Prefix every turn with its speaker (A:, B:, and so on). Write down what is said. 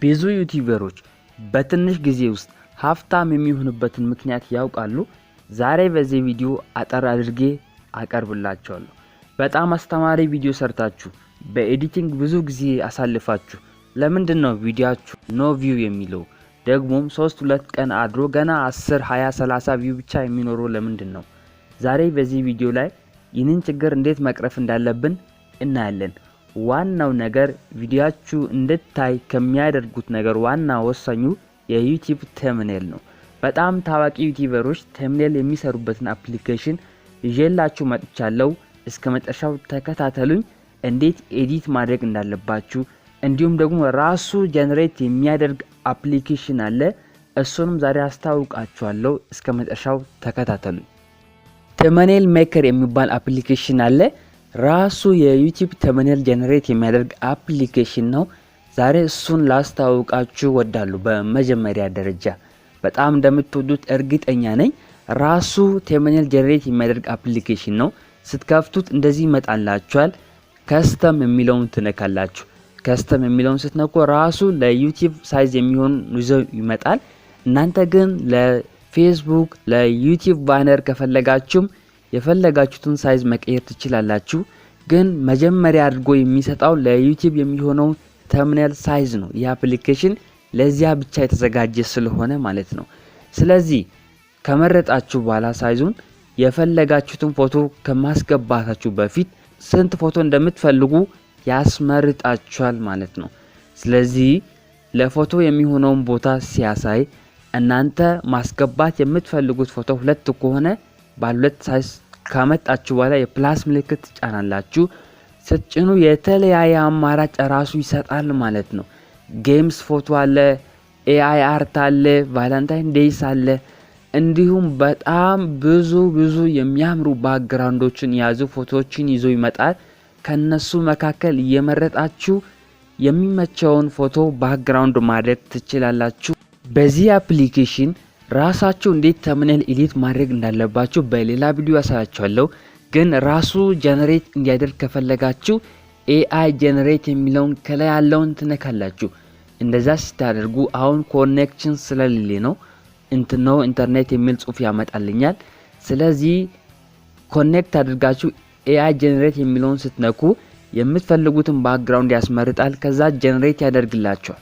A: ብዙ ዩቲዩበሮች በትንሽ ጊዜ ውስጥ ሀብታም የሚሆኑበትን ምክንያት ያውቃሉ? ዛሬ በዚህ ቪዲዮ አጠር አድርጌ አቀርብላችኋለሁ። በጣም አስተማሪ ቪዲዮ ሰርታችሁ በኤዲቲንግ ብዙ ጊዜ አሳልፋችሁ ለምንድነው ቪዲዮአችሁ ኖ ቪው የሚለው? ደግሞም 3-2 ቀን አድሮ ገና 10 20 30 ቪው ብቻ የሚኖረው ለምንድነው? ዛሬ በዚህ ቪዲዮ ላይ ይህንን ችግር እንዴት መቅረፍ እንዳለብን እናያለን። ዋናው ነገር ቪዲዮአችሁ እንድታይ ከሚያደርጉት ነገር ዋና ወሳኙ የዩቲዩብ ተምኔል ነው። በጣም ታዋቂ ዩቲዩበሮች ተምኔል የሚሰሩበትን አፕሊኬሽን ይዤላችሁ መጥቻለሁ። እስከ መጨረሻው ተከታተሉኝ። እንዴት ኤዲት ማድረግ እንዳለባችሁ እንዲሁም ደግሞ ራሱ ጀነሬት የሚያደርግ አፕሊኬሽን አለ። እሱንም ዛሬ አስተዋውቃችኋለሁ። እስከ መጨረሻው ተከታተሉኝ። ተምኔል ሜከር የሚባል አፕሊኬሽን አለ። ራሱ የዩቲዩብ ተምኔል ጀነሬት የሚያደርግ አፕሊኬሽን ነው። ዛሬ እሱን ላስተዋውቃችሁ ወዳለሁ። በመጀመሪያ ደረጃ በጣም እንደምትወዱት እርግጠኛ ነኝ። ራሱ ተምኔል ጀነሬት የሚያደርግ አፕሊኬሽን ነው። ስትከፍቱት እንደዚህ ይመጣላችኋል። ከስተም የሚለውን ትነካላችሁ። ከስተም የሚለውን ስትነኩ ራሱ ለዩቲዩብ ሳይዝ የሚሆን ይዘው ይመጣል። እናንተ ግን ለፌስቡክ ለዩቲዩብ ባነር ከፈለጋችሁም የፈለጋችሁትን ሳይዝ መቀየር ትችላላችሁ። ግን መጀመሪያ አድርጎ የሚሰጣው ለዩቲዩብ የሚሆነው ተምኔል ሳይዝ ነው። ይህ አፕሊኬሽን ለዚያ ብቻ የተዘጋጀ ስለሆነ ማለት ነው። ስለዚህ ከመረጣችሁ በኋላ ሳይዙን የፈለጋችሁትን ፎቶ ከማስገባታችሁ በፊት ስንት ፎቶ እንደምትፈልጉ ያስመርጣችኋል ማለት ነው። ስለዚህ ለፎቶ የሚሆነውን ቦታ ሲያሳይ እናንተ ማስገባት የምትፈልጉት ፎቶ 2 ከሆነ ባለ2 ሳይዝ ካመጣችሁ በኋላ የፕላስ ምልክት ትጫናላችሁ። ስትጭኑ የተለያየ አማራጭ ራሱ ይሰጣል ማለት ነው። ጌምስ ፎቶ አለ፣ ኤአይ አርት አለ፣ ቫለንታይን ዴይስ አለ። እንዲሁም በጣም ብዙ የሚያምሩ ባክግራውንዶችን የያዙ ፎቶዎችን ይዞ ይመጣል። ከነሱ መካከል እየመረጣችሁ የሚመቸውን ፎቶ ባክግራውንድ ማድረግ ትችላላችሁ። በዚህ አፕሊኬሽን ራሳችሁ እንዴት ተምኔል ኤዲት ማድረግ እንዳለባችሁ በሌላ ቪዲዮ ያሳያችኋለሁ። ግን ራሱ ጀነሬት እንዲያደርግ ከፈለጋችሁ ኤአይ ጀነሬት የሚለውን ከላይ ያለውን ትነካላችሁ። እንደዛ ስታደርጉ አሁን ኮኔክሽን ስለሌለ ነው ኢንተርኔት የሚል ጽሑፍ ያመጣልኛል። ስለዚህ ኮኔክት አድርጋችሁ ኤአይ ጀነሬት የሚለውን ስትነኩ የምትፈልጉትን ባክግራውንድ ያስመርጣል። ከዛ ጀነሬት ያደርግላችኋል።